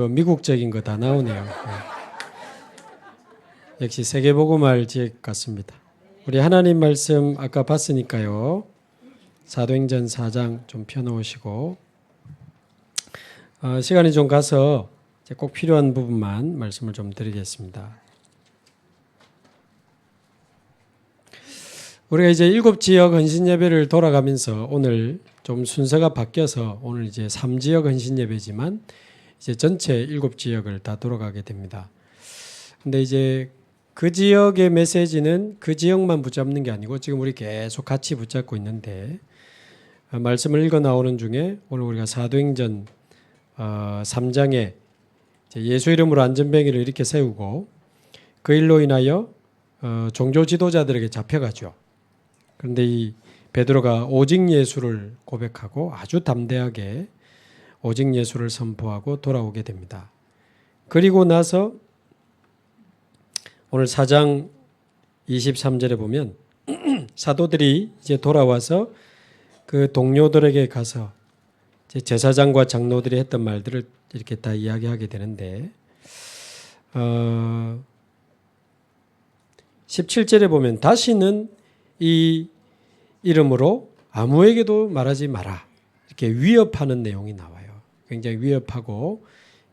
미국적인 거 다 나오네요. 네. 역시 세계복음할 지역 같습니다. 우리 하나님 말씀 아까 봤으니까요. 사도행전 4장 좀 펴놓으시고 시간이 좀 가서 이제 꼭 필요한 부분만 말씀을 좀 드리겠습니다. 우리가 이제 7지역 헌신예배를 돌아가면서 오늘 좀 순서가 바뀌어서 오늘 이제 3지역 헌신예배지만 이제 전체 7지역을 다 돌아가게 됩니다. 근데 이제 그 지역의 메시지는 그 지역만 붙잡는 게 아니고 지금 우리 계속 같이 붙잡고 있는데 말씀을 읽어 나오는 중에 오늘 우리가 사도행전 3장에 예수 이름으로 안전뱅이를 이렇게 세우고 그 일로 인하여 종교 지도자들에게 잡혀가죠. 그런데 이 베드로가 오직 예수를 고백하고 아주 담대하게 오직 예수를 선포하고 돌아오게 됩니다. 그리고 나서 오늘 4장 23절에 보면 사도들이 이제 돌아와서 그 동료들에게 가서 제사장과 장로들이 했던 말들을 이렇게 다 이야기하게 되는데 17절에 보면 다시는 이 이름으로 아무에게도 말하지 마라. 이렇게 위협하는 내용이 나와요. 굉장히 위협하고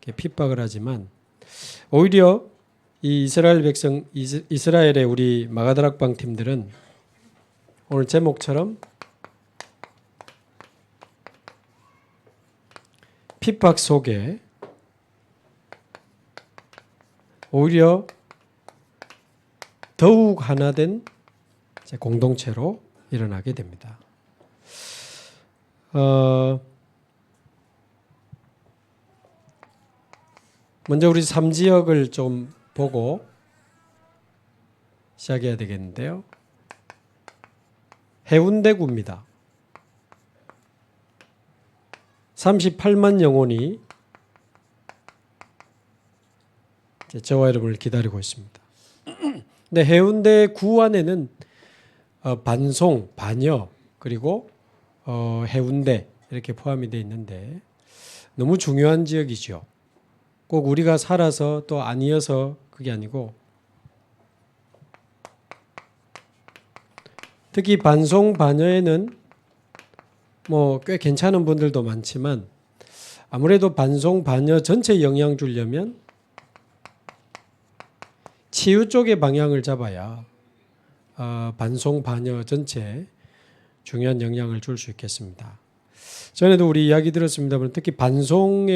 이렇게 핍박을 하지만 오히려 이 이스라엘 백성, 이스라엘의 우리 마가다락방 팀들은 오늘 제목처럼 핍박 속에 오히려 더욱 하나된 공동체로 일어나게 됩니다. 먼저 우리 3지역을 좀 보고 시작해야 되겠는데요. 해운대구입니다. 38만 영혼이 저와 여러분을 기다리고 있습니다. 근데 해운대구 안에는 반송, 반여, 그리고 해운대 이렇게 포함이 되어 있는데 너무 중요한 지역이죠. 꼭 우리가 살아서 또 아니어서 그게 아니고 특히 반송, 반여에는 뭐 꽤 괜찮은 분들도 많지만 아무래도 반송, 반여 전체 영향 주려면 치유 쪽의 방향을 잡아야 반송, 반여 전체에 중요한 영향을 줄 수 있겠습니다. 전에도 우리 이야기 들었습니다만 특히 반송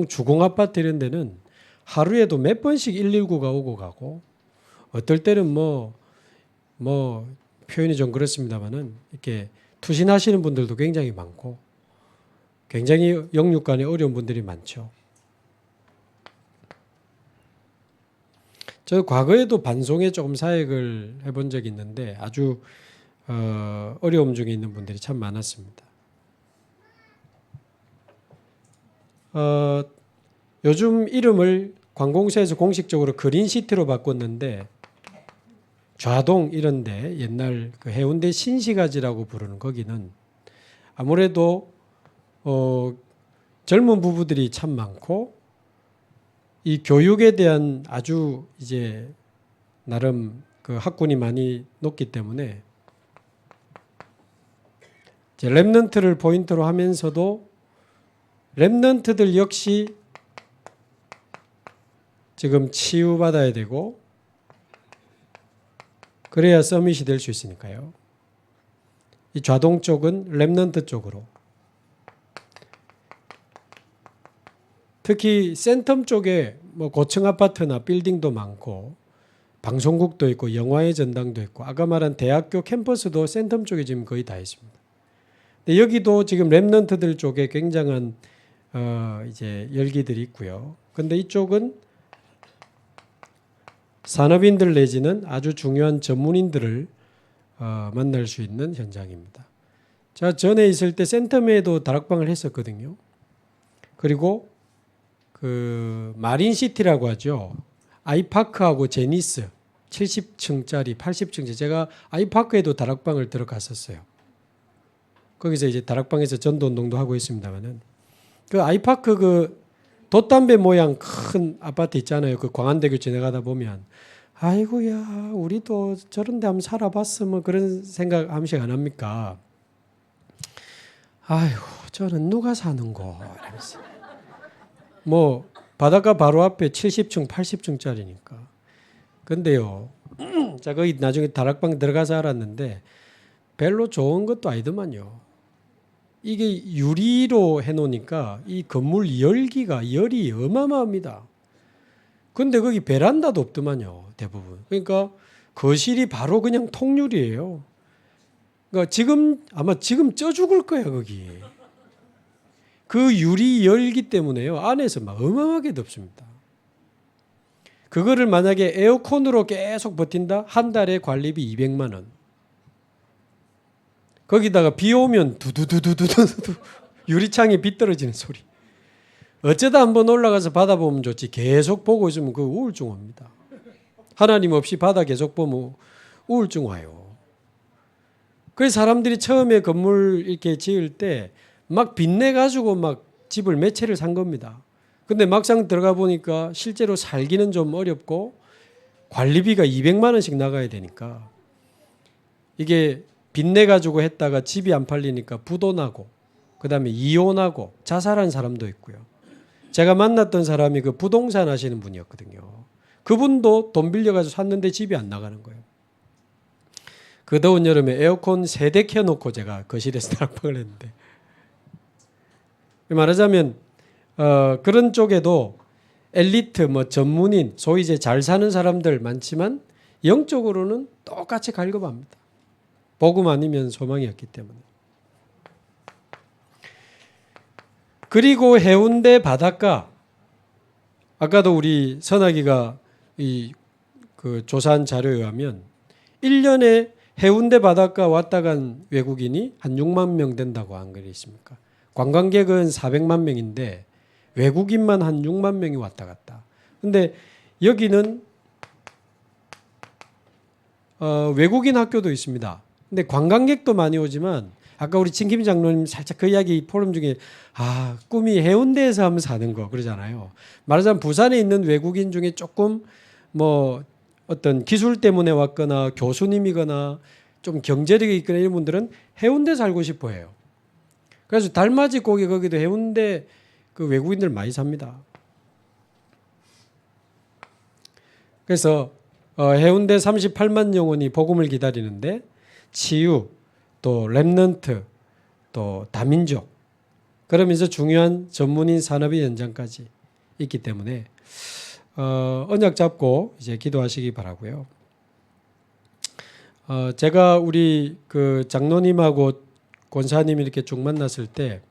주공 아파트 이런 데는 하루에도 몇 번씩 119가 오고 가고 어떨 때는 뭐 표현이 좀 그렇습니다만은 이렇게 투신하시는 분들도 굉장히 많고 굉장히 영육간에 어려운 분들이 많죠. 저 과거에도 반송에 조금 사역을 해본 적이 있는데 아주 어려움 중에 있는 분들이 참 많았습니다. 요즘 이름을 관공서에서 공식적으로 그린시티로 바꿨는데 좌동 이런데 옛날 그 해운대 신시가지라고 부르는 거기는 아무래도 젊은 부부들이 참 많고 이 교육에 대한 아주 이제 나름 그 학군이 많이 높기 때문에 이제 렘넌트를 포인트로 하면서도 렘넌트들 역시 지금 치유받아야 되고 그래야 서밋이 될 수 있으니까요. 이 좌동 쪽은 렘넌트 쪽으로 특히 센텀 쪽에 뭐 고층 아파트나 빌딩도 많고 방송국도 있고 영화의 전당도 있고 아까 말한 대학교 캠퍼스도 센텀 쪽에 지금 거의 다 있습니다. 근데 여기도 지금 렘넌트들 쪽에 굉장한 이제 열기들이 있고요. 근데 이쪽은 산업인들 내지는 아주 중요한 전문인들을 만날 수 있는 현장입니다. 제가 전에 있을 때 센텀에도 다락방을 했었거든요. 그리고 그 마린시티라고 하죠. 아이파크하고 제니스 70층짜리 80층짜리 제가 아이파크에도 다락방을 들어갔었어요. 거기서 이제 다락방에서 전도 운동도 하고 있습니다만은 그 아이파크 그 돛담배 모양 큰 아파트 있잖아요. 그 광안대교 지나가다 보면 아이고야 우리도 저런 데 한번 살아봤으면 그런 생각 한 번씩 안 합니까? 아이고 저는 누가 사는고 이러면서 뭐 바닷가 바로 앞에 70층 80층짜리니까 근데요 자 거기 나중에 다락방 들어가서 알았는데 별로 좋은 것도 아니더만요. 이게 유리로 해놓으니까 이 건물 열이 어마어마합니다. 근데 거기 베란다도 없더만요 대부분. 그러니까 거실이 바로 그냥 통유리예요. 그러니까 아마 지금 쪄 죽을 거야 거기. 그 유리 열기 때문에요 안에서 막 어마어마하게 덥습니다. 그거를 만약에 에어컨으로 계속 버틴다 한 달에 관리비 200만 원. 거기다가 비 오면 두두두두두두 유리창에 비 떨어지는 소리. 어쩌다 한번 올라가서 바다 보면 좋지 계속 보고 있으면 그 우울증 옵니다. 하나님 없이 바다 계속 보면 우울증 와요. 그래서 사람들이 처음에 건물 이렇게 지을 때 막 빚내 가지고 막 집을 몇 채를 산 겁니다. 근데 막상 들어가 보니까 실제로 살기는 좀 어렵고 관리비가 200만 원씩 나가야 되니까 이게 빚내 가지고 했다가 집이 안 팔리니까 부도 나고 그다음에 이혼하고 자살한 사람도 있고요. 제가 만났던 사람이 그 부동산 하시는 분이었거든요. 그분도 돈 빌려가지고 샀는데 집이 안 나가는 거예요. 그 더운 여름에 에어컨 3대 켜놓고 제가 거실에서 다락방을 했는데 말하자면 그런 쪽에도 엘리트 뭐 전문인 소위 이제 잘 사는 사람들 많지만 영적으로는 똑같이 갈급합니다. 복음 아니면 소망이 없기 때문에. 그리고 해운대 바닷가 아까도 우리 선학이가 그 조사한 자료에 의하면 1년에 해운대 바닷가 왔다 간 외국인이 한 6만 명 된다고 안 그래 있습니까? 관광객은 400만 명인데 외국인만 한 6만 명이 왔다 갔다. 근데 여기는 외국인 학교도 있습니다. 근데 관광객도 많이 오지만 아까 우리 진김 장로님 살짝 그 이야기 포럼 중에 꿈이 해운대에서 하면 사는 거 그러잖아요. 말하자면 부산에 있는 외국인 중에 조금 뭐 어떤 기술 때문에 왔거나 교수님이거나 좀 경제력이 있거나 이런 분들은 해운대 살고 싶어 해요. 그래서 달맞이 고기 거기도 해운대 그 외국인들 많이 삽니다. 그래서 해운대 38만 영혼이 복음을 기다리는데 치유, 또 렘넌트, 또 다민족 그러면서 중요한 전문인 산업의 연장까지 있기 때문에 언약 잡고 이제 기도하시기 바라고요. 제가 우리 그 장로님하고 권사님 이렇게 쭉 만났을 때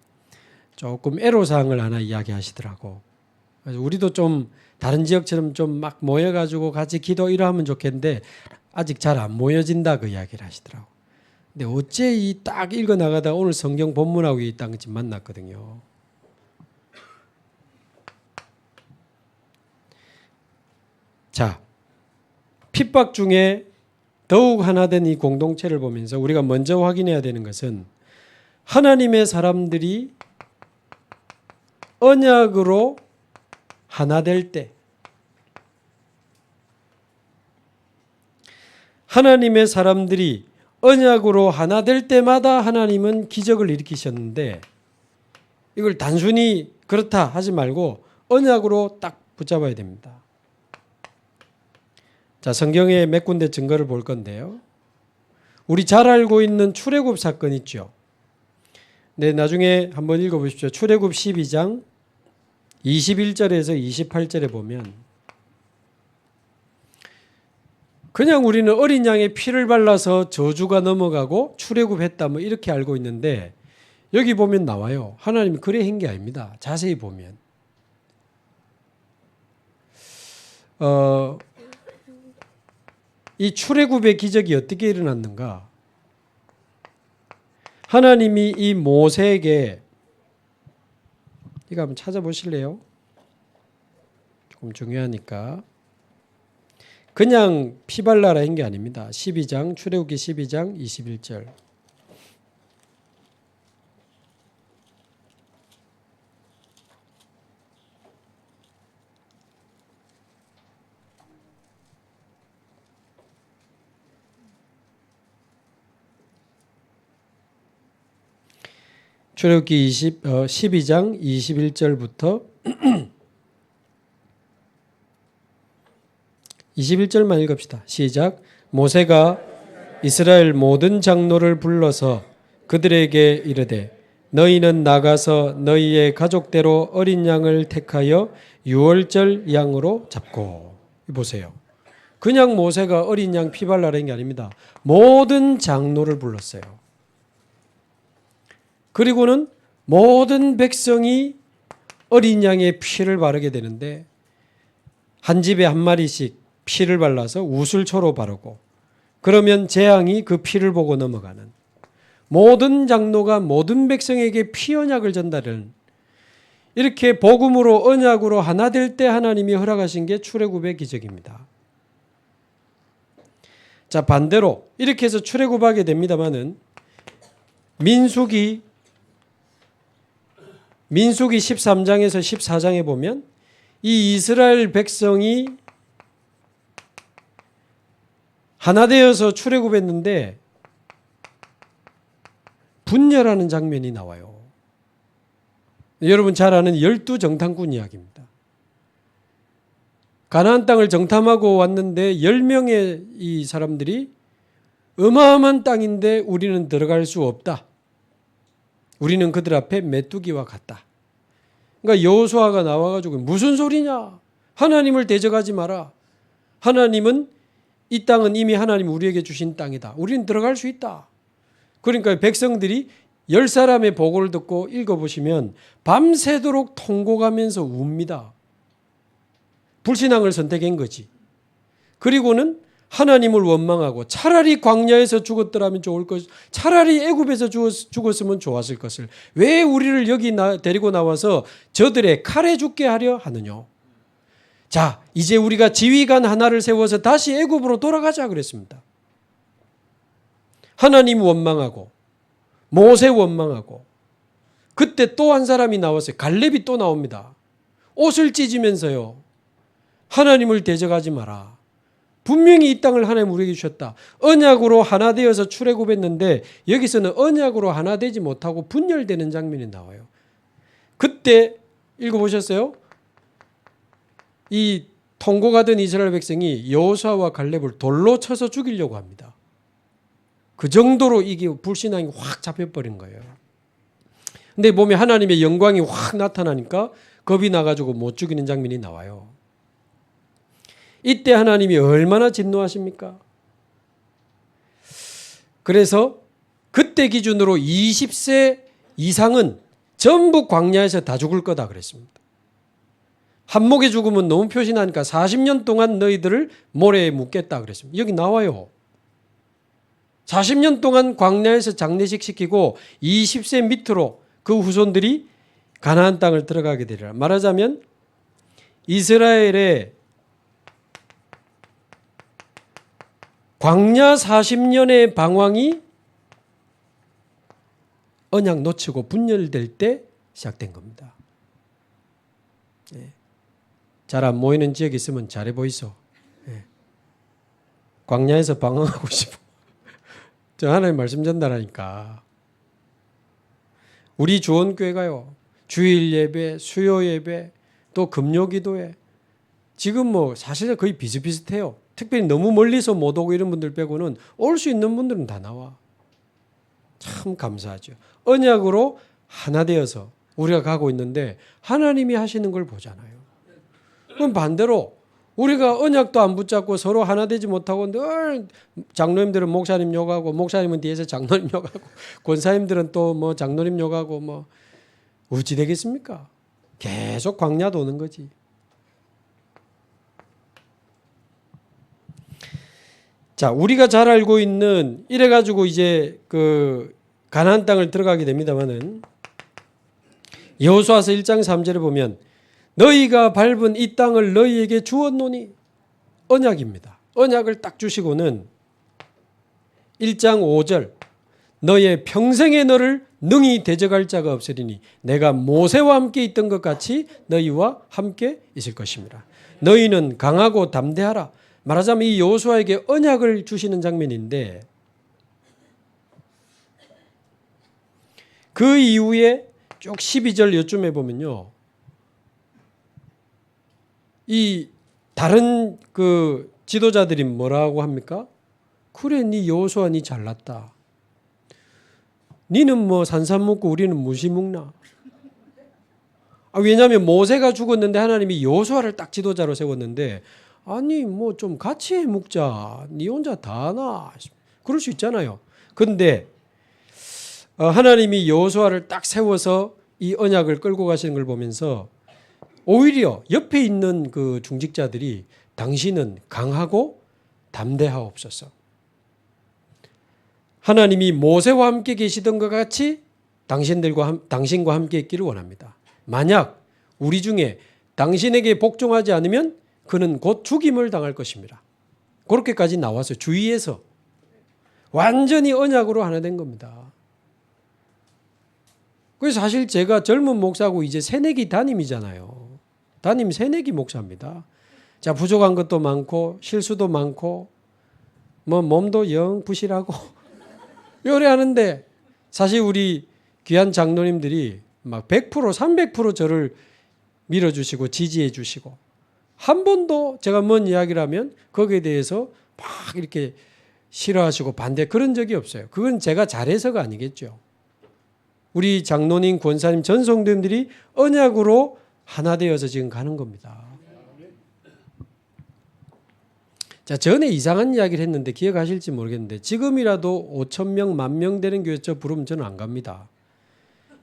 조금 애로사항을 하나 이야기하시더라고. 그래서 우리도 좀 다른 지역처럼 좀 막 모여가지고 같이 기도 이러하면 좋겠는데 아직 잘 안 모여진다 그 이야기를 하시더라고. 근데 어째 이 딱 읽어 나가다 오늘 성경 본문하고 이 딱 만났거든요. 자, 핍박 중에 더욱 하나 된 이 공동체를 보면서 우리가 먼저 확인해야 되는 것은 하나님의 사람들이 언약으로 하나 될 때, 하나님의 사람들이 언약으로 하나 될 때마다 하나님은 기적을 일으키셨는데 이걸 단순히 그렇다 하지 말고 언약으로 딱 붙잡아야 됩니다. 자, 성경에 몇 군데 증거를 볼 건데요. 우리 잘 알고 있는 출애굽 사건 있죠. 네, 나중에 한번 읽어보십시오. 출애굽 12장 21절에서 28절에 보면 그냥 우리는 어린 양의 피를 발라서 저주가 넘어가고 출애굽했다 뭐 이렇게 알고 있는데 여기 보면 나와요. 하나님이 그래 한 게 아닙니다. 자세히 보면 이 출애굽의 기적이 어떻게 일어났는가? 하나님이 이 모세에게 이거 한번 찾아보실래요? 조금 중요하니까. 그냥 피발라라 한 게 아닙니다. 12장 출애굽기 12장 21절. 출애굽기 12장 21절부터 21절만 읽읍시다. 시작. 모세가 이스라엘 모든 장로를 불러서 그들에게 이르되 너희는 나가서 너희의 가족대로 어린 양을 택하여 유월절 양으로 잡고. 보세요. 그냥 모세가 어린 양 피 발라낸 게 아닙니다. 모든 장로를 불렀어요. 그리고는 모든 백성이 어린 양의 피를 바르게 되는데 한 집에 한 마리씩 피를 발라서 우슬초로 바르고 그러면 재앙이 그 피를 보고 넘어가는 모든 장로가 모든 백성에게 피 언약을 전달하는 이렇게 복음으로 언약으로 하나 될 때 하나님이 허락하신 게 출애굽의 기적입니다. 자, 반대로 이렇게 해서 출애굽하게 됩니다마는 민수기 13장에서 14장에 보면 이 이스라엘 백성이 하나 되어서 출애굽했는데 분열하는 장면이 나와요. 여러분 잘 아는 12정탐꾼 이야기입니다. 가나안 땅을 정탐하고 왔는데 10명의 이 사람들이 어마어마한 땅인데 우리는 들어갈 수 없다. 우리는 그들 앞에 메뚜기와 같다. 그러니까 여호수아가 나와가지고 무슨 소리냐? 하나님을 대적하지 마라. 하나님은 이 땅은 이미 하나님 우리에게 주신 땅이다. 우리는 들어갈 수 있다. 그러니까 백성들이 10사람의 보고를 듣고 읽어보시면 밤새도록 통곡하면서 웁니다. 불신앙을 선택한 거지. 그리고는 하나님을 원망하고 차라리 광야에서 죽었더라면 좋을 것, 차라리 애굽에서 죽었으면 좋았을 것을 왜 우리를 여기 데리고 나와서 저들의 칼에 죽게 하려 하느냐. 자, 이제 우리가 지휘관 하나를 세워서 다시 애굽으로 돌아가자 그랬습니다. 하나님 원망하고 모세 원망하고 그때 또 한 사람이 나왔어요. 갈렙이 또 나옵니다. 옷을 찢으면서요. 하나님을 대적하지 마라. 분명히 이 땅을 하나님 우리에게 주셨다. 언약으로 하나 되어서 출애굽했는데 여기서는 언약으로 하나 되지 못하고 분열되는 장면이 나와요. 그때 읽어보셨어요? 이 통곡하던 이스라엘 백성이 여호수아와 갈렙을 돌로 쳐서 죽이려고 합니다. 그 정도로 이게 불신앙이 확 잡혀버린 거예요. 근데 보면 하나님의 영광이 확 나타나니까 겁이 나가지고 못 죽이는 장면이 나와요. 이때 하나님이 얼마나 진노하십니까? 그래서 그때 기준으로 20세 이상은 전부 광야에서 다 죽을 거다 그랬습니다. 한목에 죽으면 너무 표시나니까 40년 동안 너희들을 모래에 묻겠다 그랬습니다. 여기 나와요. 40년 동안 광야에서 장례식 시키고 20세 밑으로 그 후손들이 가나안 땅을 들어가게 되리라. 말하자면 이스라엘의 광야 40년의 방황이 언약 놓치고 분열될 때 시작된 겁니다. 잘 안 모이는 지역에 있으면 잘해 보이소. 광야에서 방황하고 싶어. 저 하나님 말씀 전달하니까. 우리 주원교회가요. 주일 예배, 수요 예배, 또 금요 기도회. 지금 뭐 사실 거의 비슷비슷해요. 특별히 너무 멀리서 못 오고 이런 분들 빼고는 올 수 있는 분들은 다 나와. 참 감사하죠. 언약으로 하나 되어서 우리가 가고 있는데 하나님이 하시는 걸 보잖아요. 그럼 반대로 우리가 언약도 안 붙잡고 서로 하나 되지 못하고 늘 장로님들은 목사님 욕하고 목사님은 뒤에서 장로님 욕하고 권사님들은 또 뭐 장로님 욕하고 뭐 어찌 되겠습니까? 계속 광야 도는 거지. 자, 우리가 잘 알고 있는 이래가지고 이제 그 가나안 땅을 들어가게 됩니다만은 여호수아서 1장 3절에 보면 너희가 밟은 이 땅을 너희에게 주었노니 언약입니다. 언약을 딱 주시고는 1장 5절 너의 평생에 너를 능히 대적할 자가 없으리니 내가 모세와 함께 있던 것 같이 너희와 함께 있을 것입니다. 너희는 강하고 담대하라. 말하자면 이 여호수아에게 언약을 주시는 장면인데 그 이후에 쭉 12절 요쯤에 보면요. 이 다른 그 지도자들이 뭐라고 합니까? 그래, 니 여호수아 니 잘났다. 니는 뭐 산삼 먹고 우리는 무시 먹나? 왜냐하면 모세가 죽었는데 하나님이 여호수아를 딱 지도자로 세웠는데 아니 뭐 좀 같이 해 먹자. 니 혼자 다 하나? 그럴 수 있잖아요. 근데 하나님이 여호수아를 딱 세워서 이 언약을 끌고 가시는 걸 보면서 오히려 옆에 있는 그 중직자들이 당신은 강하고 담대하옵소서. 하나님이 모세와 함께 계시던 것 같이 당신과 함께 있기를 원합니다. 만약 우리 중에 당신에게 복종하지 않으면 그는 곧 죽임을 당할 것입니다. 그렇게까지 나와서 주위에서 완전히 언약으로 하나 된 겁니다. 그래서 사실 제가 젊은 목사고 이제 새내기 담임이잖아요. 담임 새내기 목사입니다. 자, 부족한 것도 많고 실수도 많고 뭐 몸도 영 부실하고 요래 하는데 사실 우리 귀한 장로님들이 막 100%, 300% 저를 밀어주시고 지지해 주시고 한 번도 제가 뭔 이야기를 하면 거기에 대해서 막 이렇게 싫어하시고 반대 그런 적이 없어요. 그건 제가 잘해서가 아니겠죠. 우리 장로님, 권사님, 전 성도님들이 언약으로 하나 되어서 지금 가는 겁니다. 자, 전에 이상한 이야기를 했는데 기억하실지 모르겠는데 지금이라도 5,000명, 10,000명 되는 교회 저 부르면 저는 안 갑니다.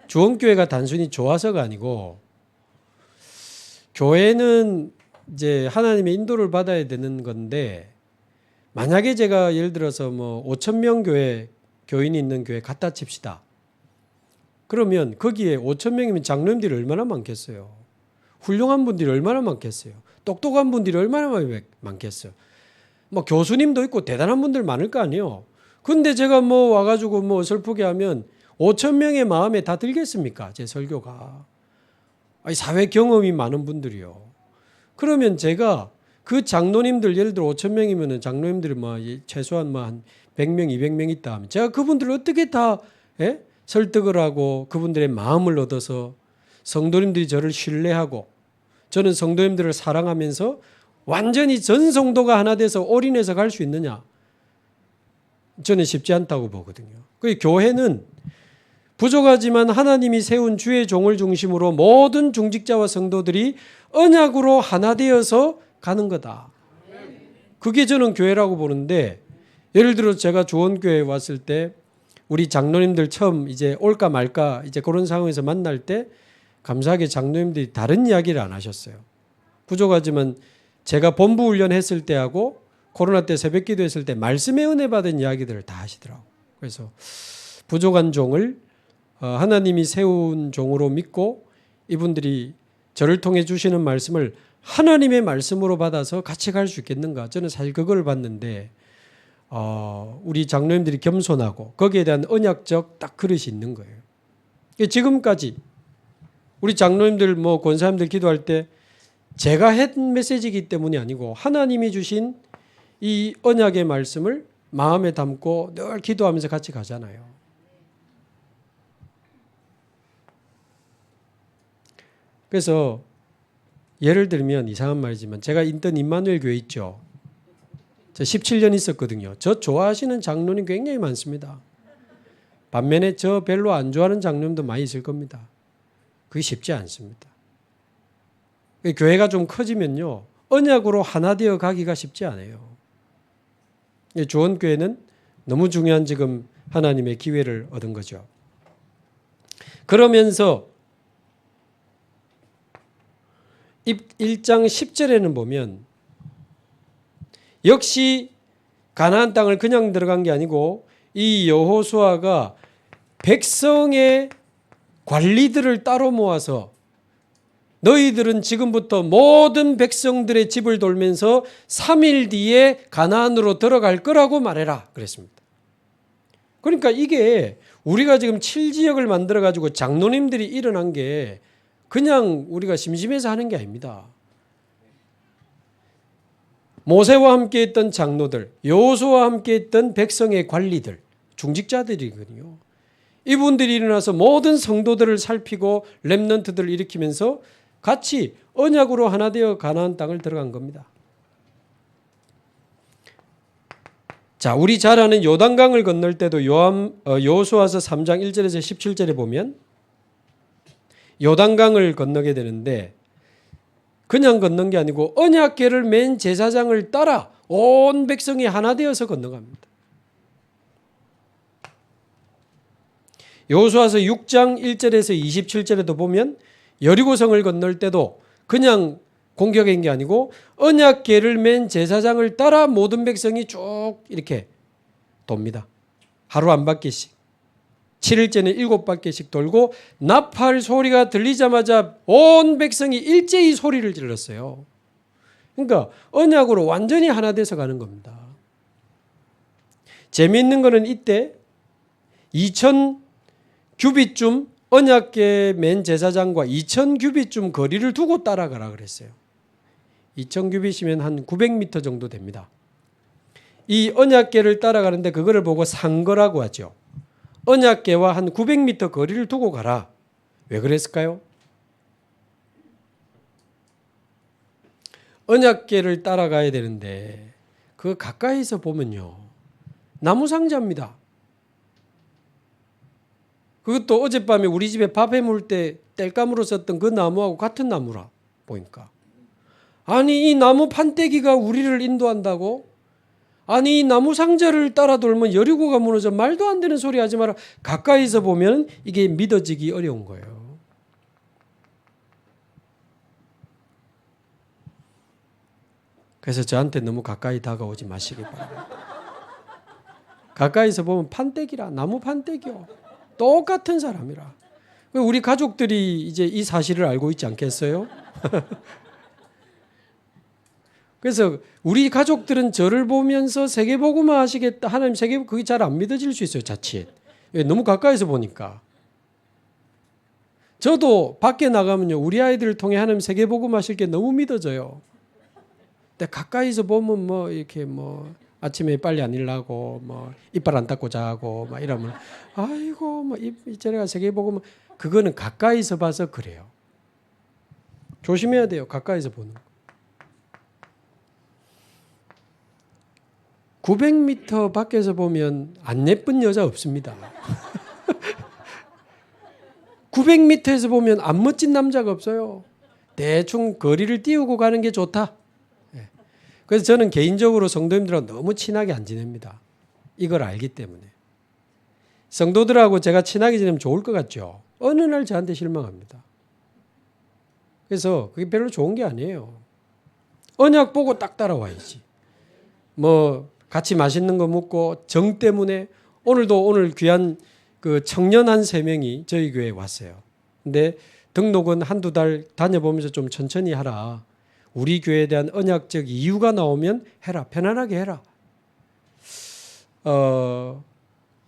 주원교회가 단순히 좋아서가 아니고 교회는 이제 하나님의 인도를 받아야 되는 건데 만약에 제가 예를 들어서 뭐 5,000명 교회 교인이 있는 교회 갖다 칩시다. 그러면 거기에 5,000명이면 장로님들이 얼마나 많겠어요. 훌륭한 분들이 얼마나 많겠어요. 똑똑한 분들이 얼마나 많겠어요. 뭐 교수님도 있고 대단한 분들 많을 거 아니에요. 근데 제가 뭐 와가지고 뭐 슬프게 하면 5,000명의 마음에 다 들겠습니까? 제 설교가. 아니, 사회 경험이 많은 분들이요. 그러면 제가 그 장로님들 예를 들어 5,000명이면 장로님들이 뭐 최소한 뭐 한 100명, 200명 있다 하면 제가 그분들을 어떻게 다 설득을 하고 그분들의 마음을 얻어서 성도님들이 저를 신뢰하고 저는 성도님들을 사랑하면서 완전히 전 성도가 하나 돼서 올인해서 갈 수 있느냐? 저는 쉽지 않다고 보거든요. 그 교회는 부족하지만 하나님이 세운 주의 종을 중심으로 모든 중직자와 성도들이 언약으로 하나 되어서 가는 거다. 그게 저는 교회라고 보는데 예를 들어 제가 조원교회에 왔을 때 우리 장로님들 처음 이제 올까 말까 이제 그런 상황에서 만날 때 감사하게 장로님들이 다른 이야기를 안 하셨어요. 부족하지만 제가 본부 훈련했을 때하고 코로나 때 새벽 기도했을 때 말씀의 은혜 받은 이야기들을 다 하시더라고요. 그래서 부족한 종을 하나님이 세운 종으로 믿고 이분들이 저를 통해 주시는 말씀을 하나님의 말씀으로 받아서 같이 갈 수 있겠는가. 저는 사실 그걸 봤는데 우리 장로님들이 겸손하고 거기에 대한 언약적 딱 그릇이 있는 거예요. 지금까지 우리 장로님들 뭐 권사님들 기도할 때 제가 한 메시지이기 때문이 아니고 하나님이 주신 이 언약의 말씀을 마음에 담고 늘 기도하면서 같이 가잖아요. 그래서 예를 들면 이상한 말이지만 제가 있던 임마누엘 교회 있죠. 저 17년 있었거든요. 저 좋아하시는 장로님 굉장히 많습니다. 반면에 저 별로 안 좋아하는 장로님도 많이 있을 겁니다. 그게 쉽지 않습니다. 교회가 좀 커지면요. 언약으로 하나 되어 가기가 쉽지 않아요. 조원교회는 너무 중요한 지금 하나님의 기회를 얻은 거죠. 그러면서 1장 10절에는 보면 역시 가나안 땅을 그냥 들어간 게 아니고 이 여호수아가 백성의 관리들을 따로 모아서 너희들은 지금부터 모든 백성들의 집을 돌면서 3일 뒤에 가나안으로 들어갈 거라고 말해라 그랬습니다. 그러니까 이게 우리가 지금 7지역을 만들어 가지고 장로님들이 일어난 게 그냥 우리가 심심해서 하는 게 아닙니다. 모세와 함께 했던 장로들, 여호수아와 함께 했던 백성의 관리들, 중직자들이거든요. 이분들이 일어나서 모든 성도들을 살피고 렘넌트들을 일으키면서 같이 언약으로 하나 되어 가나안 땅을 들어간 겁니다. 자, 우리 잘 아는 요단강을 건널 때도 여호수아서 3장 1절에서 17절에 보면 요단강을 건너게 되는데 그냥 건넌 게 아니고 언약궤를 맨 제사장을 따라 온 백성이 하나 되어서 건너갑니다. 여호수아서 6장 1절에서 27절에도 보면 여리고성을 건널 때도 그냥 공격한 게 아니고 언약궤를 맨 제사장을 따라 모든 백성이 쭉 이렇게 돕니다. 하루 한 바퀴씩. 7일째는 7바퀴씩 돌고 나팔 소리가 들리자마자 온 백성이 일제히 소리를 질렀어요. 그러니까 언약으로 완전히 하나 돼서 가는 겁니다. 재미있는 거는 이때 2000규빗쯤 언약궤 맨 제사장과 2000규빗쯤 거리를 두고 따라가라 그랬어요. 2000규빗이면 한 900m 정도 됩니다. 이 언약궤를 따라가는데 그거를 보고 상거라고 하죠. 언약궤와 한 900m 거리를 두고 가라. 왜 그랬을까요? 언약궤를 따라가야 되는데 그 가까이서 보면요. 나무 상자입니다. 그것도 어젯밤에 우리 집에 밥 해물 때 땔감으로 썼던 그 나무하고 같은 나무라 보니까. 아니 이 나무 판때기가 우리를 인도한다고? 아니 이 나무 상자를 따라 돌면 여리고가 무너져 말도 안 되는 소리 하지 마라. 가까이서 보면 이게 믿어지기 어려운 거예요. 그래서 저한테 너무 가까이 다가오지 마시기 바랍니다. 가까이서 보면 판때기라, 나무 판때기요. 똑같은 사람이라. 우리 가족들이 이제 이 사실을 알고 있지 않겠어요? 그래서 우리 가족들은 저를 보면서 세계복음화 하시겠다. 하나님 세계 그게 잘 안 믿어질 수 있어요. 자칫. 너무 가까이서 보니까. 저도 밖에 나가면요. 우리 아이들을 통해 하나님 세계복음화 하실 게 너무 믿어져요. 근데 가까이서 보면 뭐 이렇게 뭐 아침에 빨리 안 일어나고 뭐 이빨 안 닦고 자고 막 이러면 아이고 뭐 이제가 세계복음화 그거는 가까이서 봐서 그래요. 조심해야 돼요. 가까이서 보는 거. 900m 밖에서 보면 안 예쁜 여자 없습니다. 900m에서 보면 안 멋진 남자가 없어요. 대충 거리를 띄우고 가는 게 좋다. 그래서 저는 개인적으로 성도님들하고 너무 친하게 안 지냅니다. 이걸 알기 때문에. 성도들하고 제가 친하게 지내면 좋을 것 같죠. 어느 날 저한테 실망합니다. 그래서 그게 별로 좋은 게 아니에요. 언약 보고 딱 따라와야지. 뭐 같이 맛있는 거 먹고 정 때문에 오늘 귀한 그 청년 한 3명이 저희 교회에 왔어요. 근데 등록은 한두 달 다녀보면서 좀 천천히 하라. 우리 교회에 대한 언약적 이유가 나오면 해라. 편안하게 해라.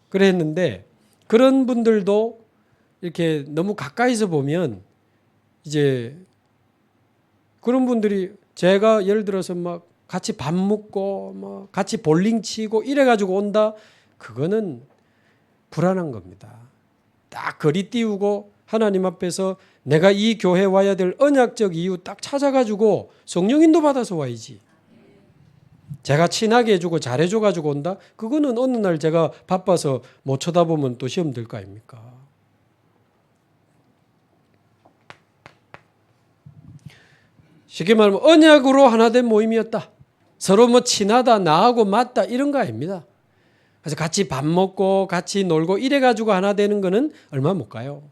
그래 했는데 그런 분들도 이렇게 너무 가까이서 보면 이제 그런 분들이 제가 예를 들어서 막 같이 밥 먹고 뭐 같이 볼링 치고 이래 가지고 온다. 그거는 불안한 겁니다. 딱 거리 띄우고 하나님 앞에서 내가 이 교회 와야 될 언약적 이유 딱 찾아가지고 성령 인도 받아서 와야지. 제가 친하게 해주고 잘해줘가지고 온다? 그거는 어느 날 제가 바빠서 못 쳐다보면 또 시험 들 거 아닙니까? 쉽게 말하면 언약으로 하나 된 모임이었다. 서로 뭐 친하다, 나하고 맞다 이런 거 아닙니다. 그래서 같이 밥 먹고 같이 놀고 이래가지고 하나 되는 거는 얼마 못 가요.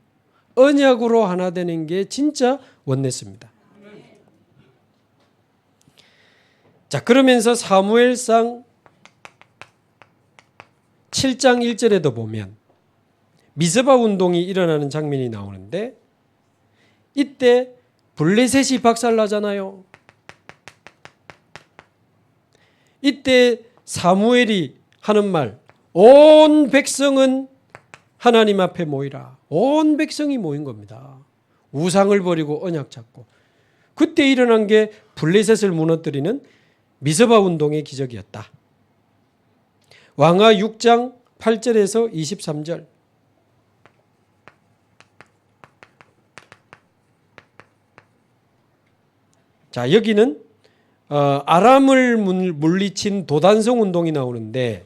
언약으로 하나 되는 게 진짜 원내스입니다. 자, 그러면서 사무엘상 7장 1절에도 보면 미스바 운동이 일어나는 장면이 나오는데 이때 블레셋이 박살나잖아요. 이때 사무엘이 하는 말, 온 백성은 하나님 앞에 모이라. 온 백성이 모인 겁니다. 우상을 버리고 언약 잡고. 그때 일어난 게 블레셋을 무너뜨리는 미스바 운동의 기적이었다. 왕하 6장 8절에서 23절. 자, 여기는 아람을 물리친 도단성 운동이 나오는데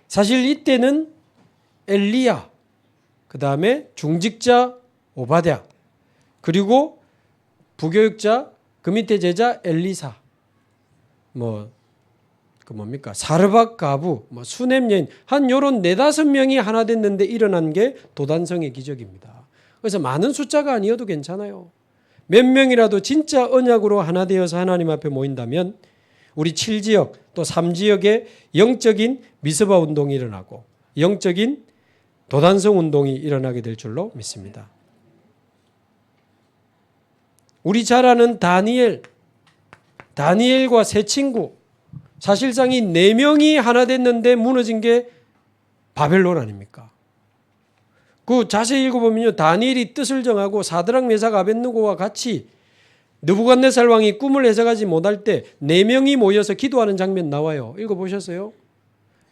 사실 이때는 엘리야, 그 다음에 중직자 오바댜, 그리고 부교육자 그 밑에 제자 엘리사, 사르밧 가부, 수넴 여인, 한 요런 4-5명이 하나 됐는데 일어난 게 도단성의 기적입니다. 그래서 많은 숫자가 아니어도 괜찮아요. 몇 명이라도 진짜 언약으로 하나 되어서 하나님 앞에 모인다면 우리 7지역 또 3지역에 영적인 미스바 운동이 일어나고 영적인 도단성 운동이 일어나게 될 줄로 믿습니다. 우리 잘 아는 다니엘과 세 친구, 사실상 이 4명이 하나 됐는데 무너진 게 바벨론 아닙니까? 그 자세히 읽어보면요, 다니엘이 뜻을 정하고 사드락 메삭 아벳느고와 같이 느부갓네살 왕이 꿈을 해석하지 못할 때 4명이 모여서 기도하는 장면 나와요. 읽어보셨어요?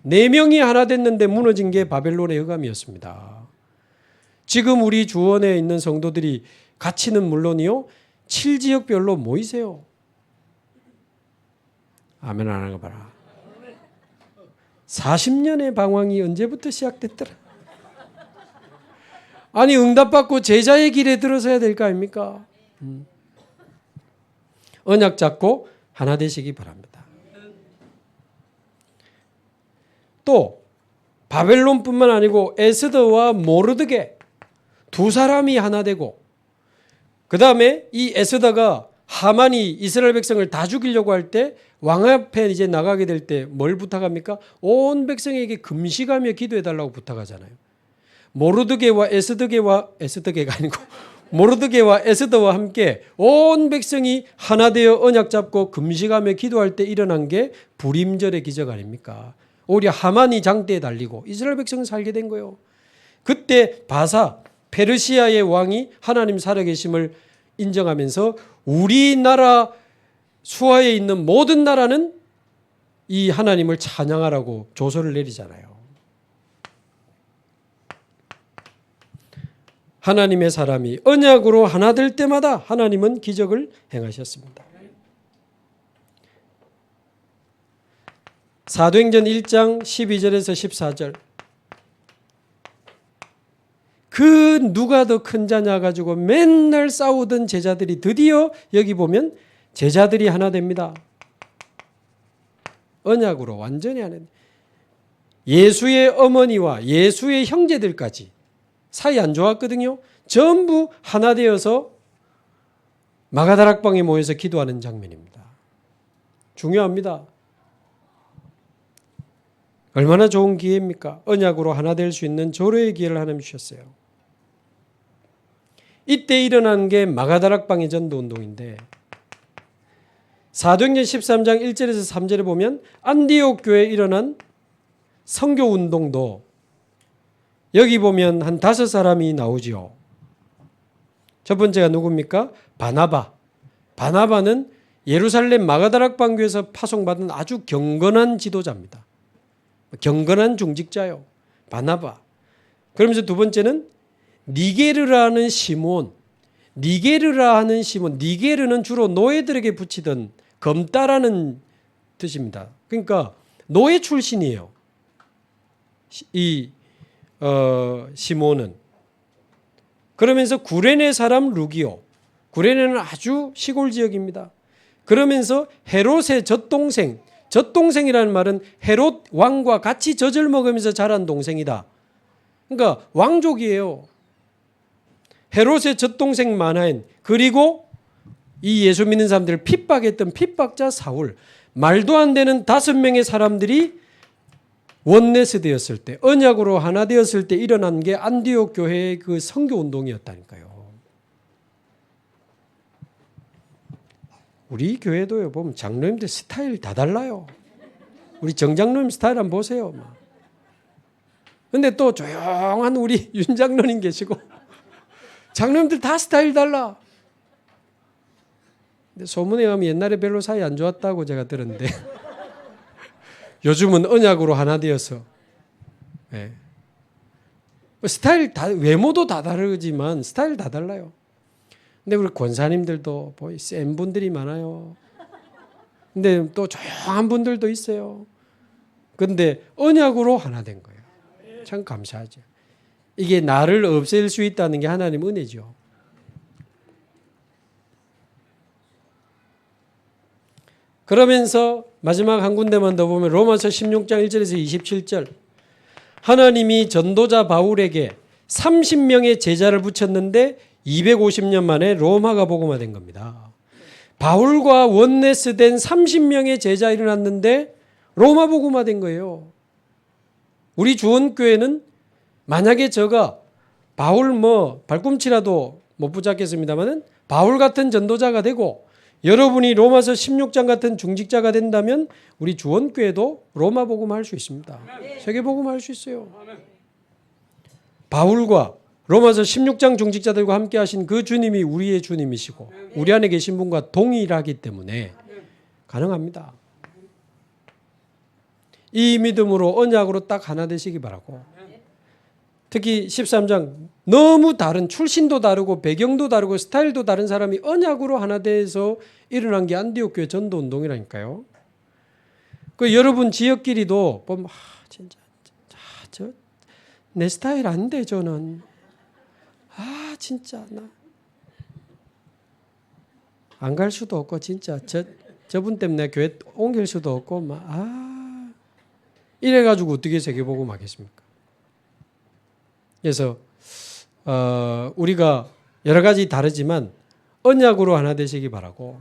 4명이 하나 됐는데 무너진 게 바벨론의 흑암이었습니다. 지금 우리 주원에 있는 성도들이 가치는 물론이요, 7지역별로 모이세요. 아멘 안 하는 거 봐라. 40년의 방황이 언제부터 시작됐더라. 아니 응답받고 제자의 길에 들어서야 될 거 아닙니까? 언약 잡고 하나 되시기 바랍니다. 또 바벨론뿐만 아니고 에스더와 모르드게 2사람이 하나 되고, 그 다음에 이 에스더가 하만이 이스라엘 백성을 다 죽이려고 할 때 왕 앞에 이제 나가게 될 때 뭘 부탁합니까? 온 백성에게 금식하며 기도해달라고 부탁하잖아요. 모르드게와 에스더가 아니고 모르드게와 에스더와 함께 온 백성이 하나 되어 언약 잡고 금식하며 기도할 때 일어난 게 불임절의 기적 아닙니까? 오히려 하만이 장대에 달리고 이스라엘 백성은 살게 된 거예요. 그때 바사 페르시아의 왕이 하나님 살아계심을 인정하면서 우리나라 수하에 있는 모든 나라는 이 하나님을 찬양하라고 조서를 내리잖아요. 하나님의 사람이 언약으로 하나 될 때마다 하나님은 기적을 행하셨습니다. 사도행전 1장 12절에서 14절, 그 누가 더 큰 자냐 가지고 맨날 싸우던 제자들이 드디어 여기 보면 제자들이 하나 됩니다. 언약으로 완전히 하나. 예수의 어머니와 예수의 형제들까지 사이 안 좋았거든요. 전부 하나 되어서 마가다락방에 모여서 기도하는 장면입니다. 중요합니다. 얼마나 좋은 기회입니까? 언약으로 하나 될 수 있는 조례의 기회를 하나님 주셨어요. 이때 일어난 게 마가다락방의 전도운동인데 사도행전 13장 1절에서 3절에 보면 안디옥 교회에 일어난 선교운동도 여기 보면 한 5사람이 나오지요. 첫 번째가 누굽니까? 바나바. 바나바는 예루살렘 마가다락방 교회에서 파송받은 아주 경건한 지도자입니다. 경건한 중직자요. 바나바. 그러면서 두 번째는 니게르라는 시몬. 니게르라는 시몬. 니게르는 주로 노예들에게 붙이던 검다라는 뜻입니다. 그러니까 노예 출신이에요. 이 시몬은. 그러면서 구레네 사람 루기오. 구레네는 아주 시골 지역입니다. 그러면서 헤롯의 젖동생이라는 말은 헤롯 왕과 같이 젖을 먹으면서 자란 동생이다. 그러니까 왕족이에요. 헤롯의 젖동생 마나엔, 그리고 이 예수 믿는 사람들을 핍박했던 핍박자 사울, 말도 안 되는 5명의 사람들이 원네스 되었을 때, 언약으로 하나 되었을 때 일어난 게 안디옥 교회의 그 선교 운동이었다니까요. 우리 교회도요, 보면 장로님들 스타일 다 달라요. 우리 정장로님 스타일 한번 보세요. 근데 또 조용한 우리 윤 장로님 계시고 장로님들 다 스타일 달라. 근데 소문에 의하면 옛날에 별로 사이 안 좋았다고 제가 들었는데 요즘은 언약으로 하나 되어서, 네. 스타일 다, 외모도 다 다르지만 스타일 다 달라요. 근데 우리 권사님들도 뭐 센 분들이 많아요. 근데 또 조용한 분들도 있어요. 근데 언약으로 하나 된 거예요. 참 감사하죠. 이게 나를 없앨 수 있다는 게 하나님 은혜죠. 그러면서 마지막 한 군데만 더 보면 로마서 16장 1절에서 27절 하나님이 전도자 바울에게 30명의 제자를 붙였는데 250년 만에 로마가 복음화된 겁니다. 바울과 원네스 된 30명의 제자 일어났는데 로마 복음화된 거예요. 우리 주원교회는 만약에 저가 바울 발꿈치라도 못 붙잡겠습니다만은 바울 같은 전도자가 되고 여러분이 로마서 16장 같은 중직자가 된다면 우리 주원교회도 로마 복음화할 수 있습니다. 세계 복음화할 수 있어요. 바울과 로마서 16장 중직자들과 함께 하신 그 주님이 우리의 주님이시고 우리 안에 계신 분과 동일하기 때문에 가능합니다. 이 믿음으로 언약으로 딱 하나 되시기 바라고 특히 13장 너무 다른 출신도 다르고 배경도 다르고 스타일도 다른 사람이 언약으로 하나 돼서 일어난 게 안디옥 교회 전도 운동이라니까요. 그 여러분 지역끼리도 보면 진짜 저 내 스타일 안 돼 저는. 진짜 나 안 갈 수도 없고 진짜 저분 때문에 교회 옮길 수도 없고 이래 가지고 어떻게 세계복음 하겠습니까? 그래서 우리가 여러 가지 다르지만 언약으로 하나 되시기 바라고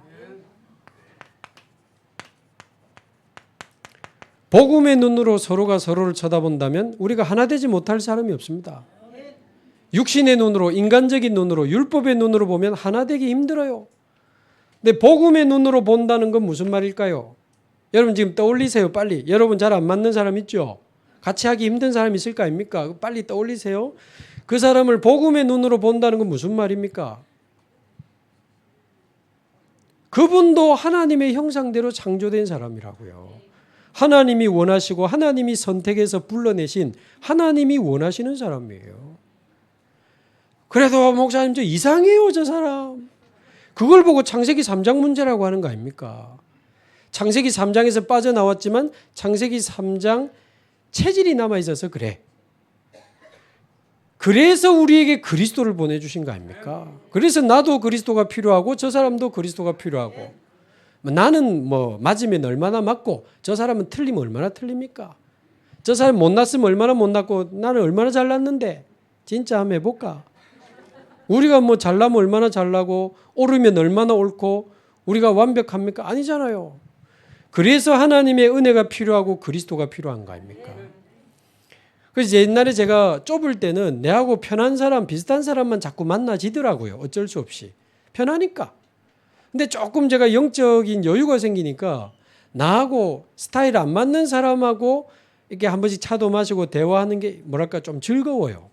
복음의 눈으로 서로가 서로를 쳐다본다면 우리가 하나 되지 못할 사람이 없습니다. 육신의 눈으로 인간적인 눈으로 율법의 눈으로 보면 하나 되기 힘들어요. 근데 복음의 눈으로 본다는 건 무슨 말일까요? 여러분 지금 떠올리세요. 빨리. 여러분 잘 안 맞는 사람 있죠? 같이 하기 힘든 사람 있을 거 아닙니까? 빨리 떠올리세요. 그 사람을 복음의 눈으로 본다는 건 무슨 말입니까? 그분도 하나님의 형상대로 창조된 사람이라고요. 하나님이 원하시고 하나님이 선택해서 불러내신 하나님이 원하시는 사람이에요. 그래도 목사님 저 이상해요 저 사람. 그걸 보고 창세기 3장 문제라고 하는 거 아닙니까? 창세기 3장에서 빠져나왔지만 창세기 3장 체질이 남아있어서 그래. 그래서 우리에게 그리스도를 보내주신 거 아닙니까? 그래서 나도 그리스도가 필요하고 저 사람도 그리스도가 필요하고 나는 맞으면 얼마나 맞고 저 사람은 틀리면 얼마나 틀립니까? 저 사람 못났으면 얼마나 못났고 나는 얼마나 잘났는데 진짜 한번 해볼까? 우리가 잘나면 얼마나 잘나고 옳으면 얼마나 옳고 우리가 완벽합니까? 아니잖아요. 그래서 하나님의 은혜가 필요하고 그리스도가 필요한 거 아닙니까? 그래서 옛날에 제가 좁을 때는 내하고 편한 사람 비슷한 사람만 자꾸 만나지더라고요. 어쩔 수 없이. 편하니까. 근데 조금 제가 영적인 여유가 생기니까 나하고 스타일 안 맞는 사람하고 이렇게 한 번씩 차도 마시고 대화하는 게 좀 즐거워요.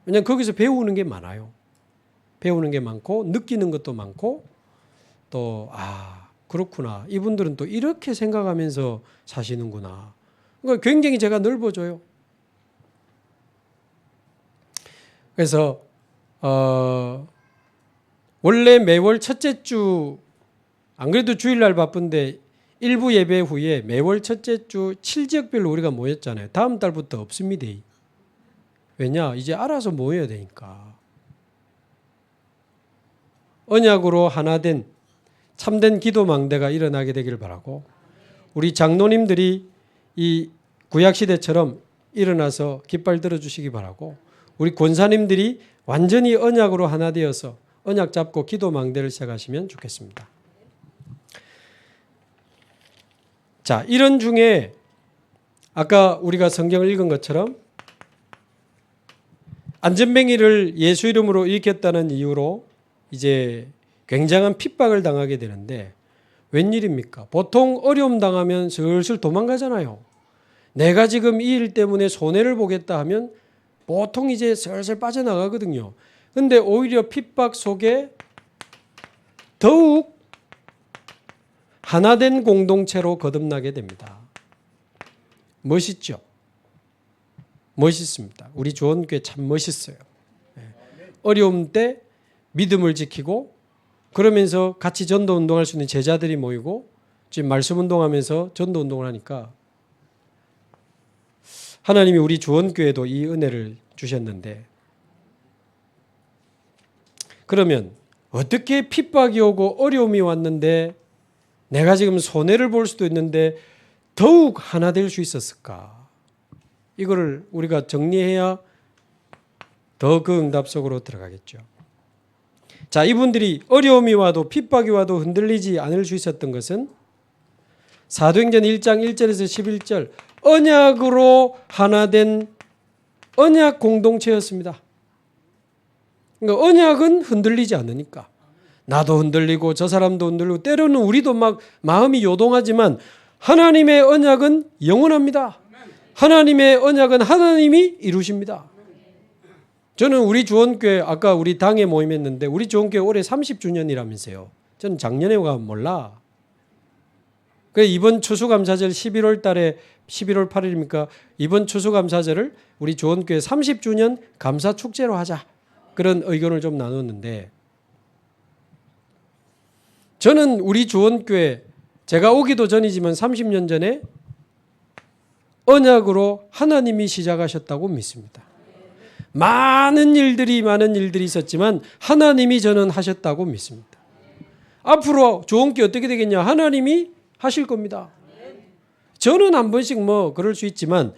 왜냐하면 거기서 배우는 게 많아요. 배우는 게 많고 느끼는 것도 많고 또 그렇구나. 이분들은 또 이렇게 생각하면서 사시는구나. 그러니까 굉장히 제가 넓어져요. 그래서 원래 매월 첫째 주 안 그래도 주일날 바쁜데 일부 예배 후에 매월 첫째 주 7지역별로 우리가 모였잖아요. 다음 달부터 없습니다. 왜냐? 이제 알아서 모여야 되니까. 언약으로 하나 된 참된 기도 망대가 일어나게 되길 바라고 우리 장로님들이 이 구약시대처럼 일어나서 깃발 들어주시기 바라고 우리 권사님들이 완전히 언약으로 하나 되어서 언약 잡고 기도 망대를 시작하시면 좋겠습니다. 자, 이런 중에 아까 우리가 성경을 읽은 것처럼 안전뱅이를 예수 이름으로 일으켰다는 이유로 이제 굉장한 핍박을 당하게 되는데 웬일입니까? 보통 어려움 당하면 슬슬 도망가잖아요. 내가 지금 이 일 때문에 손해를 보겠다 하면 보통 이제 슬슬 빠져나가거든요. 근데 오히려 핍박 속에 더욱 하나된 공동체로 거듭나게 됩니다. 멋있죠? 멋있습니다. 우리 조원교회 참 멋있어요. 어려움 때 믿음을 지키고 그러면서 같이 전도 운동할 수 있는 제자들이 모이고 지금 말씀 운동하면서 전도 운동을 하니까 하나님이 우리 주원교회도 이 은혜를 주셨는데 그러면 어떻게 핍박이 오고 어려움이 왔는데 내가 지금 손해를 볼 수도 있는데 더욱 하나 될 수 있었을까? 이거를 우리가 정리해야 더 그 응답 속으로 들어가겠죠. 자, 이분들이 어려움이 와도 핍박이 와도 흔들리지 않을 수 있었던 것은 사도행전 1장 1절에서 11절 언약으로 하나 된 언약 공동체였습니다. 그러니까 언약은 흔들리지 않으니까 나도 흔들리고 저 사람도 흔들리고 때로는 우리도 막 마음이 요동하지만 하나님의 언약은 영원합니다. 하나님의 언약은 하나님이 이루십니다. 저는 우리 주원교회 아까 우리 당에 모임했는데 우리 주원교회 올해 30주년이라면서요. 저는 작년에 가 몰라. 그래서 이번 추수감사절 11월 달에 11월 8일입니까? 이번 추수감사절을 우리 주원교회 30주년 감사축제로 하자. 그런 의견을 좀 나눴는데 저는 우리 주원교회 제가 오기도 전이지만 30년 전에 언약으로 하나님이 시작하셨다고 믿습니다. 많은 일들이 있었지만 하나님이 저는 하셨다고 믿습니다. 앞으로 주원교회 어떻게 되겠냐? 하나님이 하실 겁니다. 저는 한 번씩 뭐 그럴 수 있지만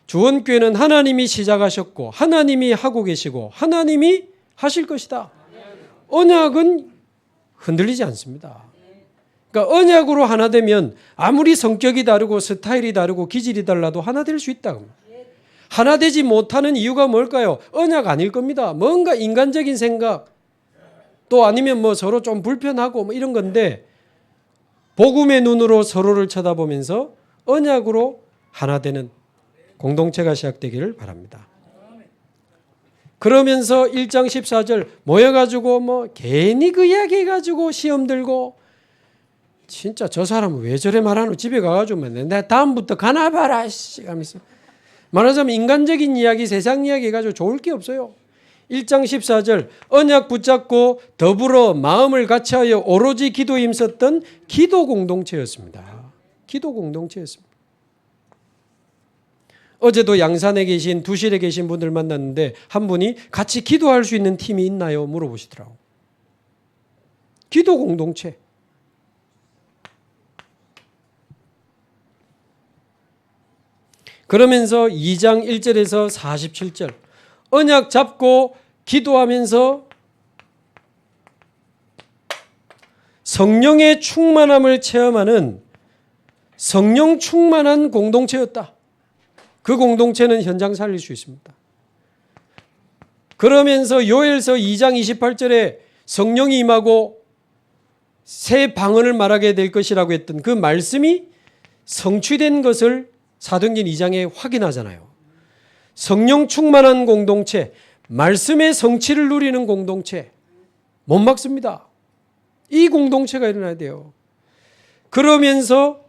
주원교회는 하나님이 시작하셨고 하나님이 하고 계시고 하나님이 하실 것이다. 언약은 흔들리지 않습니다. 그러니까 언약으로 하나 되면 아무리 성격이 다르고 스타일이 다르고 기질이 달라도 하나 될 수 있다. 하나 되지 못하는 이유가 뭘까요? 언약 아닐 겁니다. 뭔가 인간적인 생각 또 아니면 뭐 서로 좀 불편하고 뭐 이런 건데 복음의 눈으로 서로를 쳐다보면서 언약으로 하나 되는 공동체가 시작되기를 바랍니다. 그러면서 1장 14절 모여가지고 뭐 괜히 그 이야기 해가지고 시험 들고 진짜 저 사람은 왜 저래 말하노 집에 가가지고 내가 다음부터 가나 봐라 하면서 말하자면 인간적인 이야기 세상 이야기 해가지고 좋을 게 없어요. 1장 14절 언약 붙잡고 더불어 마음을 같이하여 오로지 기도에 힘썼던 기도 공동체였습니다. 기도 공동체였습니다. 어제도 양산에 계신 두실에 계신 분들 만났는데 한 분이 같이 기도할 수 있는 팀이 있나요? 물어보시더라고요. 기도 공동체. 그러면서 2장 1절에서 47절 언약 잡고 기도하면서 성령의 충만함을 체험하는 성령 충만한 공동체였다. 그 공동체는 현장 살릴 수 있습니다. 그러면서 요엘서 2장 28절에 성령이 임하고 새 방언을 말하게 될 것이라고 했던 그 말씀이 성취된 것을 사도행전 2장에 확인하잖아요. 성령 충만한 공동체, 말씀의 성취를 누리는 공동체 못 막습니다. 이 공동체가 일어나야 돼요. 그러면서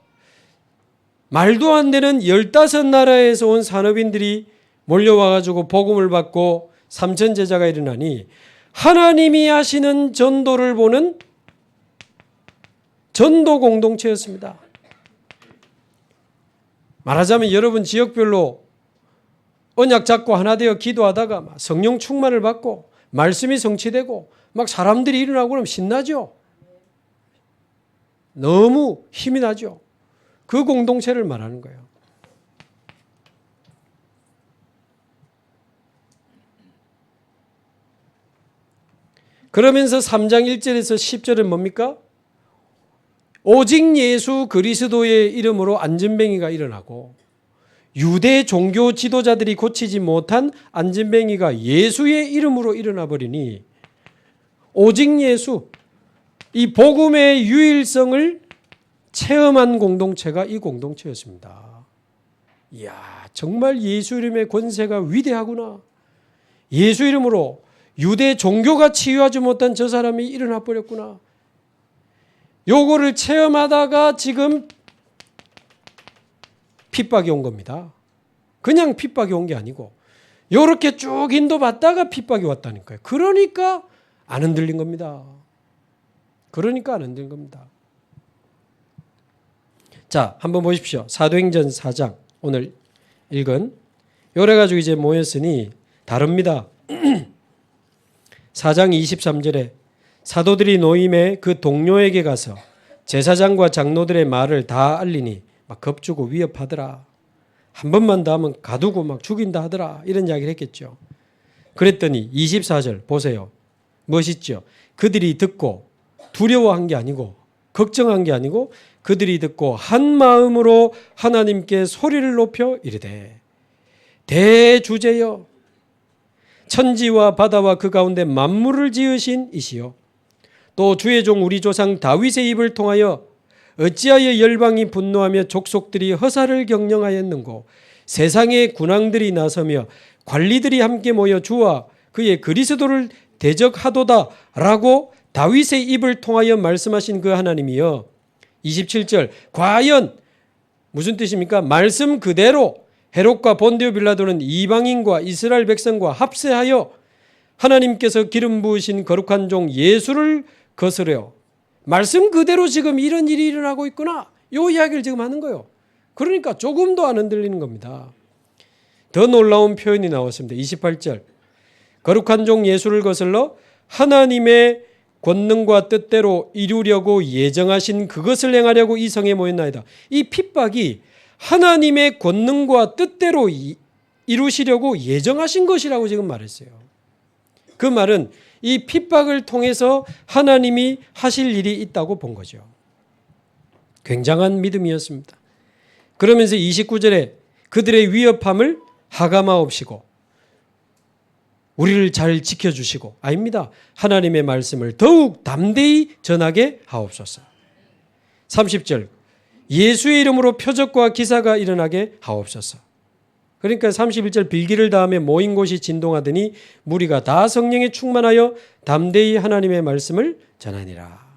말도 안 되는 15나라에서 온 산업인들이 몰려와가지고 복음을 받고 삼천 제자가 일어나니 하나님이 하시는 전도를 보는 전도 공동체였습니다. 말하자면 여러분 지역별로 언약 잡고 하나 되어 기도하다가 막 성령 충만을 받고 말씀이 성취되고 막 사람들이 일어나고 그러면 신나죠. 너무 힘이 나죠. 그 공동체를 말하는 거예요. 그러면서 3장 1절에서 10절은 뭡니까? 오직 예수 그리스도의 이름으로 안진뱅이가 일어나고 유대 종교 지도자들이 고치지 못한 안진뱅이가 예수의 이름으로 일어나 버리니 오직 예수, 이 복음의 유일성을 체험한 공동체가 이 공동체였습니다. 이야, 정말 예수 이름의 권세가 위대하구나. 예수 이름으로 유대 종교가 치유하지 못한 저 사람이 일어나 버렸구나. 요거를 체험하다가 지금 핍박이 온 겁니다. 그냥 핍박이 온 게 아니고 요렇게 쭉 인도받다가 핍박이 왔다니까요. 그러니까 안 흔들린 겁니다. 그러니까 안 흔들린 겁니다. 자, 한번 보십시오. 사도행전 4장 오늘 읽은 요래 가지고 이제 모였으니 다릅니다. 4장 23절에 사도들이 노임에 그 동료에게 가서 제사장과 장로들의 말을 다 알리니 막 겁주고 위협하더라. 한 번만 더 하면 가두고 막 죽인다 하더라. 이런 이야기를 했겠죠. 그랬더니 24절 보세요. 멋있죠. 그들이 듣고 두려워한 게 아니고 걱정한 게 아니고 그들이 듣고 한 마음으로 하나님께 소리를 높여 이르되 대주제여 천지와 바다와 그 가운데 만물을 지으신 이시여 또 주의 종 우리 조상 다윗의 입을 통하여 어찌하여 열방이 분노하며 족속들이 허사를 경영하였는고 세상의 군왕들이 나서며 관리들이 함께 모여 주와 그의 그리스도를 대적하도다라고 다윗의 입을 통하여 말씀하신 그 하나님이여. 27절 과연 무슨 뜻입니까? 말씀 그대로 헤롯과 본디오 빌라도는 이방인과 이스라엘 백성과 합세하여 하나님께서 기름 부으신 거룩한 종 예수를 거스려 말씀 그대로 지금 이런 일이 일어나고 있구나. 요 이야기를 지금 하는 거예요. 그러니까 조금도 안 흔들리는 겁니다. 더 놀라운 표현이 나왔습니다. 28절 거룩한 종 예수를 거슬러 하나님의 권능과 뜻대로 이루려고 예정하신 그것을 행하려고 이 성에 모였나이다. 이 핍박이 하나님의 권능과 뜻대로 이루시려고 예정하신 것이라고 지금 말했어요. 그 말은 이 핍박을 통해서 하나님이 하실 일이 있다고 본 거죠. 굉장한 믿음이었습니다. 그러면서 29절에 그들의 위협함을 하감하옵시고 우리를 잘 지켜주시고 아닙니다. 하나님의 말씀을 더욱 담대히 전하게 하옵소서. 30절 예수의 이름으로 표적과 기사가 일어나게 하옵소서. 그러니까 31절 빌기를 다음에 모인 곳이 진동하더니 무리가 다 성령에 충만하여 담대히 하나님의 말씀을 전하니라.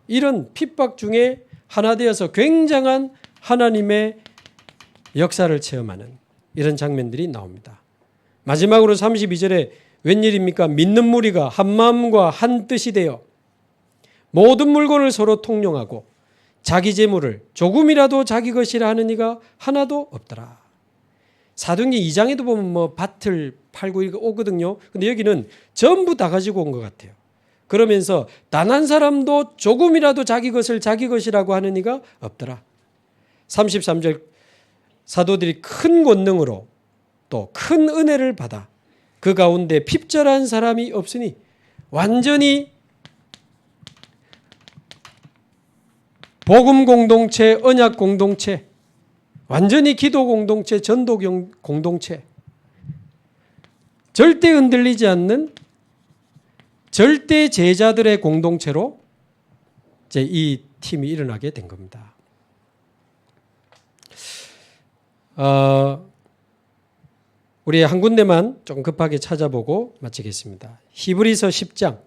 이런 핍박 중에 하나 되어서 굉장한 하나님의 역사를 체험하는 이런 장면들이 나옵니다. 마지막으로 32절에 웬일입니까? 믿는 무리가 한 마음과 한 뜻이 되어 모든 물건을 서로 통용하고 자기 재물을 조금이라도 자기 것이라 하는 이가 하나도 없더라. 사도행전 2장에도 보면 뭐 밭을 팔고 이거 오거든요. 근데 여기는 전부 다 가지고 온 것 같아요. 그러면서 단 한 사람도 조금이라도 자기 것을 자기 것이라고 하는 이가 없더라. 33절 사도들이 큰 권능으로 또 큰 은혜를 받아 그 가운데 핍절한 사람이 없으니 완전히 복음 공동체, 언약 공동체, 완전히 기도 공동체, 전도 공동체, 절대 흔들리지 않는 절대 제자들의 공동체로 이제 이 팀이 일어나게 된 겁니다. 우리 한 군데만 좀 급하게 찾아보고 마치겠습니다. 히브리서 10장.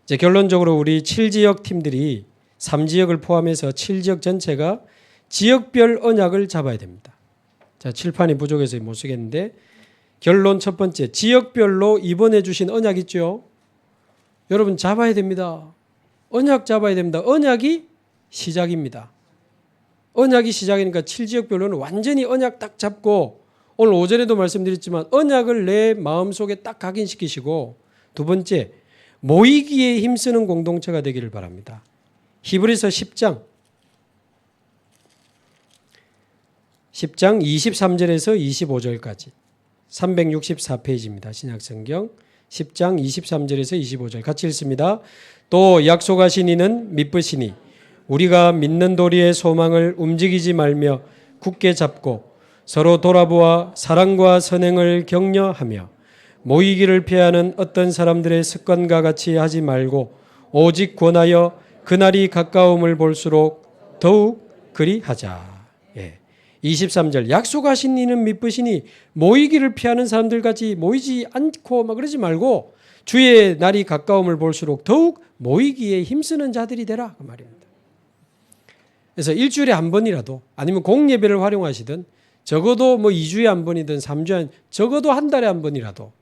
이제 결론적으로 우리 7지역 팀들이 3지역을 포함해서 7지역 전체가 지역별 언약을 잡아야 됩니다. 자, 칠판이 부족해서 못 쓰겠는데 결론 첫 번째, 지역별로 입원해 주신 언약 있죠? 여러분 잡아야 됩니다. 언약 잡아야 됩니다. 언약이 시작입니다. 언약이 시작이니까 7지역별로는 완전히 언약 딱 잡고 오늘 오전에도 말씀드렸지만 언약을 내 마음속에 딱 각인시키시고 두 번째, 모이기에 힘쓰는 공동체가 되기를 바랍니다. 히브리서 10장 23절에서 25절까지 364페이지입니다. 신약성경 10장 23절에서 25절 같이 읽습니다. 또 약속하신 이는 믿으시니 우리가 믿는 도리의 소망을 움직이지 말며 굳게 잡고 서로 돌아보아 사랑과 선행을 격려하며 모이기를 피하는 어떤 사람들의 습관과 같이 하지 말고 오직 권하여 그날이 가까움을 볼수록 더욱 그리하자. 23절 약속하신 이는 믿으시니 모이기를 피하는 사람들 같이 모이지 않고 막 그러지 말고 주의 날이 가까움을 볼수록 더욱 모이기에 힘쓰는 자들이 되라 그 말입니다. 그래서 일주일에 한 번이라도 아니면 공예배를 활용하시든 적어도 뭐 2주에 한 번이든 3주에 적어도 한 달에 한 번이라도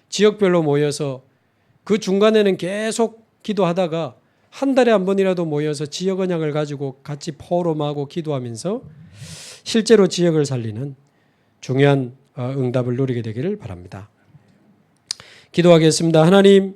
지역별로 모여서 그 중간에는 계속 기도하다가 한 달에 한 번이라도 모여서 지역 언약을 가지고 같이 포럼하고 기도하면서 실제로 지역을 살리는 중요한 응답을 누리게 되기를 바랍니다. 기도하겠습니다. 하나님,